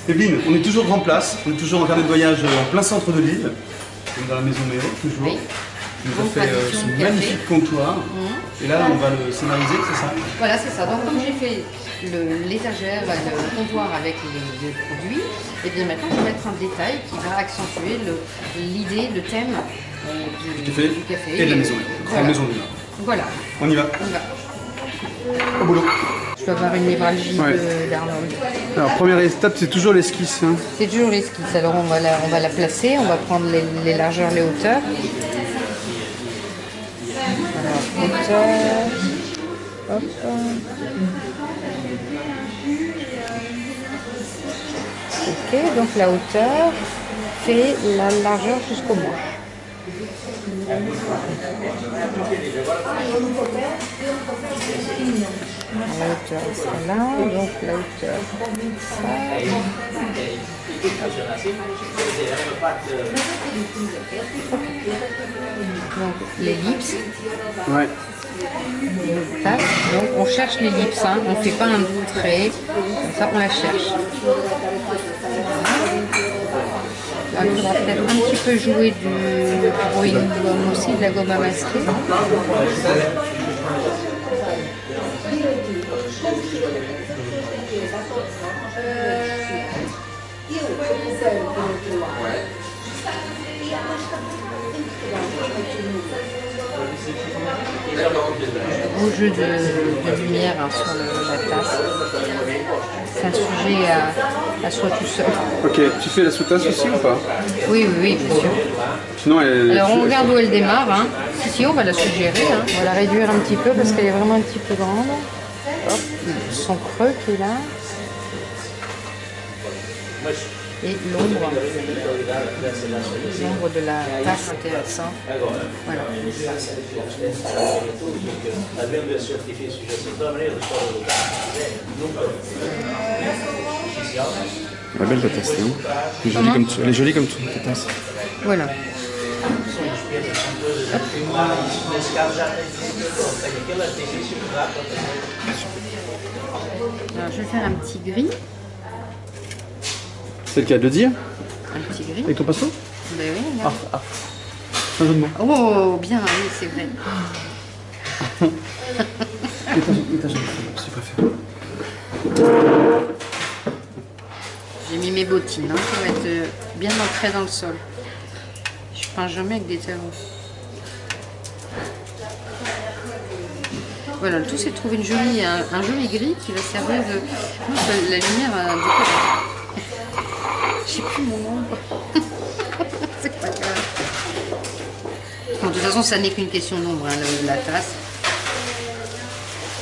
Evelyne, on est toujours Grand Place, on est toujours en carnet de voyage en plein centre de l'île, comme dans la maison Méo, toujours. Oui. Tu nous as fait ce magnifique comptoir. Et là, on va le scénariser, c'est ça? Voilà, c'est ça. Donc, comme j'ai fait l'étagère, le comptoir avec les produits, et bien maintenant, je vais mettre un détail qui va accentuer l'idée, le thème du café. Et de la maison Méo. Voilà. Maison Méo. Voilà. On y va. On va. Au boulot. Je dois avoir une névralgie d'Arnold. Alors, première étape, c'est toujours l'esquisse. Hein. C'est toujours l'esquisse. Alors, on va la placer, on va prendre les largeurs, les hauteurs. Alors, hauteur. Hop. Ok, donc la hauteur fait la largeur jusqu'au manche. La hauteur c'est là, donc la hauteur ça. Donc l'ellipse. Ouais. Donc on cherche l'ellipse, hein. On ne fait pas un trait, comme ça on la cherche. Là, il faudra peut-être un petit peu jouer du bruit gomme aussi, de la gomme à masquer. Beau jeu de lumière hein, sur la tasse. C'est un sujet à soi tout seul. Ok, tu fais la sous-tasse aussi ou pas? Oui, bien sûr. Sinon, alors on regarde où elle démarre. Hein. Si, on va la suggérer. Hein. On va la réduire un petit peu parce qu'elle est vraiment un petit peu grande. Hop, son creux qui est là. Et l'ombre de la tasse intéressant. Voilà. Elle est belle ta tasse, hein. Elle est jolie comme tout, ta tasse. Voilà. Alors, je vais faire un petit gris. C'est le cas de le dire? Un petit gris. Avec ton pinceau? Ben oui, regarde. Un jeu de mots. Oh, bien, oui, c'est vrai. J'ai mis mes bottines, hein, qui vont être bien ancrées dans le sol. Je peins jamais avec des talons. Voilà, le tout c'est de trouver un joli gris qui va servir de... Non, la lumière a beaucoup... Je sais plus mon nom. C'est pas grave. Bon, de toute façon, ça n'est qu'une question d'ombre, hein, la tasse.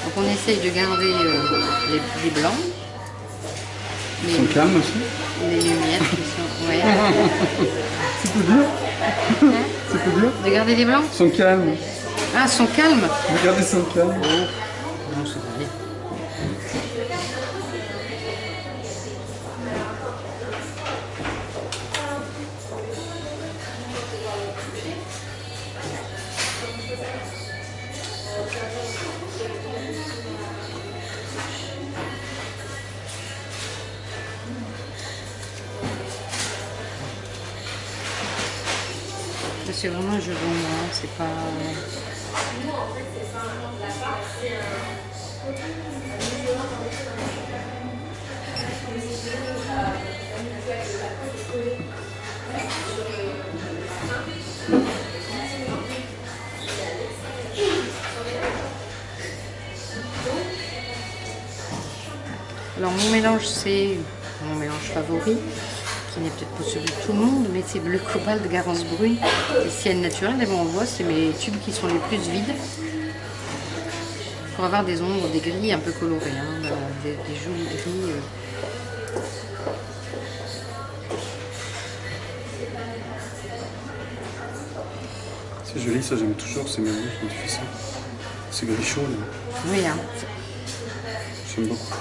Donc on essaye de garder les blancs. Ils sont calmes aussi. Les lumières qui sont... Ouais. C'est peu dur. C'est peu dur. De garder les blancs? Ils sont calmes. Ah, ils sont calmes. Regardez, ils sont calmes. Oh. Non, c'est vrai. C'est vraiment un jeu d'ombre, hein. C'est pas... Alors mon mélange, c'est mon mélange favori, qui n'est peut-être pas celui de tout le monde, mais c'est bleu cobalt de Garance Brune, et ciel naturel. Et bon, on voit, c'est mes tubes qui sont les plus vides, pour avoir des ombres, des gris un peu colorés, hein, des jolis gris. C'est joli, ça j'aime toujours, c'est merveilleux quand tu fais ça. C'est gris chaud là. Oui, hein. J'aime beaucoup.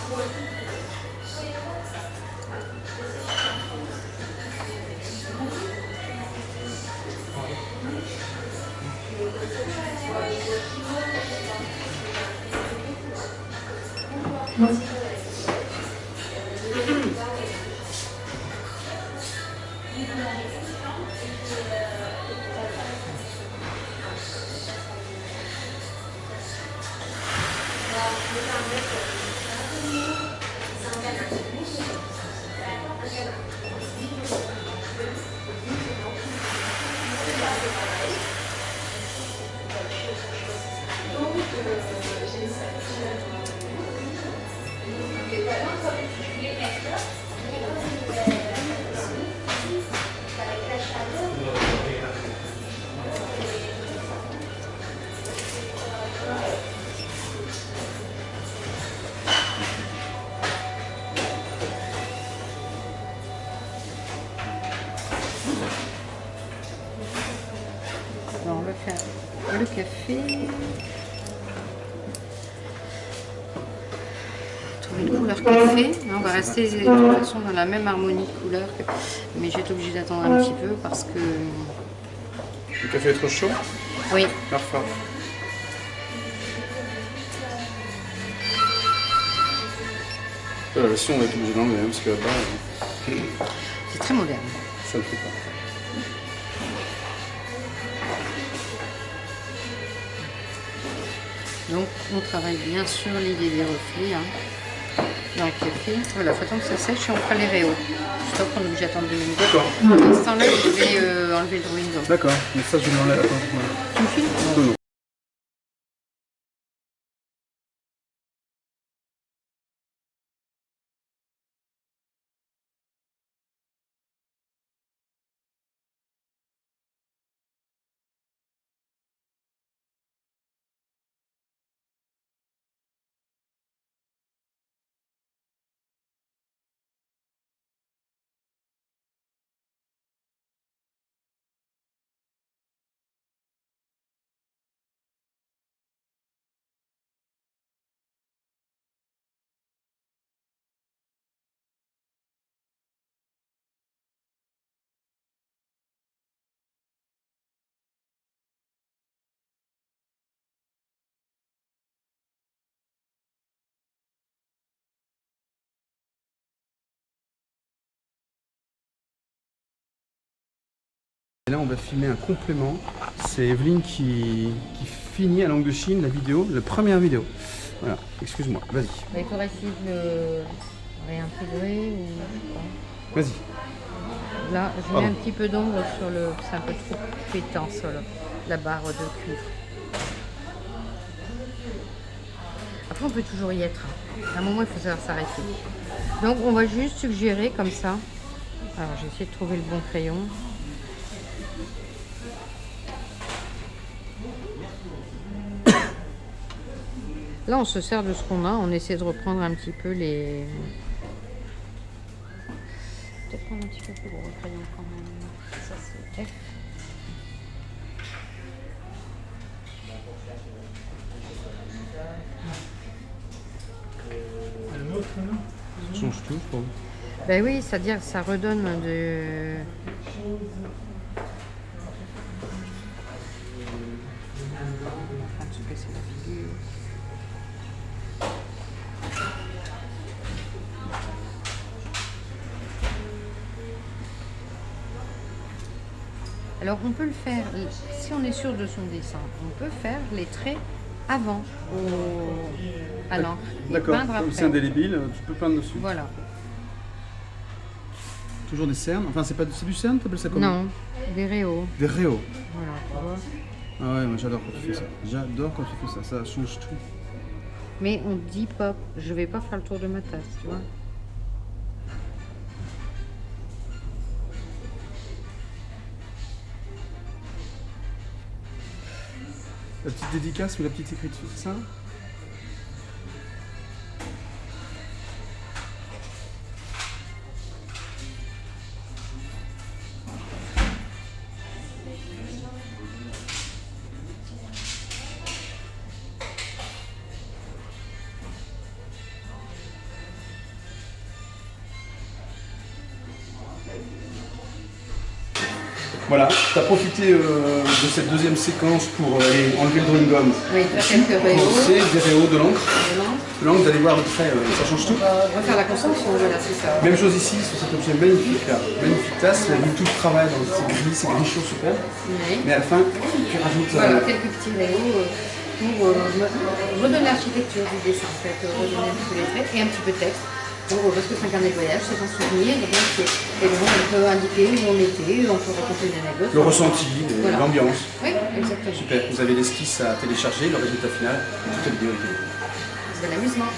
Alors, on va faire le café. Trouver une couleur café. Là, on va rester de toute façon dans la même harmonie de couleur. Mais je vais être obligée d'attendre un petit peu parce que... Le café est trop chaud? Oui. Parfait. La version, on va être obligé d'enlever, parce que là-bas, C'est très moderne. ça ne fait pas. Donc, on travaille bien sur l'idée des reflets hein, dans le café. Voilà, il faut attendre que ça sèche et on fera les réaux. Stop, on est obligé d'attendre 2 minutes. D'accord. Pour l'instant-là, je vais enlever le drawing board. D'accord, mais ça, je l'enlève. Attends, Tu me filmes? non, non. Et là, on va filmer un complément. C'est Evelyne qui finit à langue de Chine la vidéo, la première vidéo. Voilà, excuse-moi, vas-y. Bah, il faudrait essayer de le réintégrer ou... Vas-y. Là, je mets un petit peu d'ombre sur le... C'est un peu trop pétant, ça, là, la barre de cuivre. Après, on peut toujours y être. À un moment, il faut savoir s'arrêter. Donc, on va juste suggérer comme ça. Alors, j'ai essayé de trouver le bon crayon. Là, on se sert de ce qu'on a. On essaie de reprendre un petit peu les... Peut-être prendre un petit peu plus gros crayon quand même. Ça, c'est F. Ça change tout, je crois. Ben oui, c'est-à-dire que ça redonne de... En tout cas, c'est la figure. Alors on peut le faire, si on est sûr de son dessin, on peut faire les traits avant à l'encre et D'accord, peindre comme après. c'est indélébile, tu peux peindre dessus. Voilà. Toujours des cernes, enfin c'est du cerne, t'appelles ça comment? Non, des réaux. Des réaux. Voilà, tu vois. Ah ouais, moi j'adore quand tu fais ça. J'adore quand tu fais ça, ça change tout. Mais on dit pas, je vais pas faire le tour de ma tasse, tu vois. La petite dédicace ou la petite écriture, c'est ça? Voilà, tu as profité de cette deuxième séquence pour aller enlever le drawing gum. Oui, faire quelques réaux. C'est des réaux de l'encre. De l'encre, vous allez voir le trait, ça change tout. On va faire la construction, voilà, c'est ça. Même chose ici, sur cet objet magnifique là. Magnifique tasse, il y a vu tout le travail dans ces gris, ces grichons super. Oui. Mais à la fin, tu rajoutes... Voilà, quelques petits réaux pour redonner l'architecture du dessin, en fait, redonner un petit peu les traits et un petit peu de texte. Parce que c'est un carnet de voyage, c'est un souvenir, donc et donc on peut indiquer où on était, on peut raconter une anecdote. Le ressenti, Voilà. l'ambiance. Oui, exactement. Super, vous avez l'esquisse à télécharger, le résultat final, toute la vidéo est C'est de l'amusement.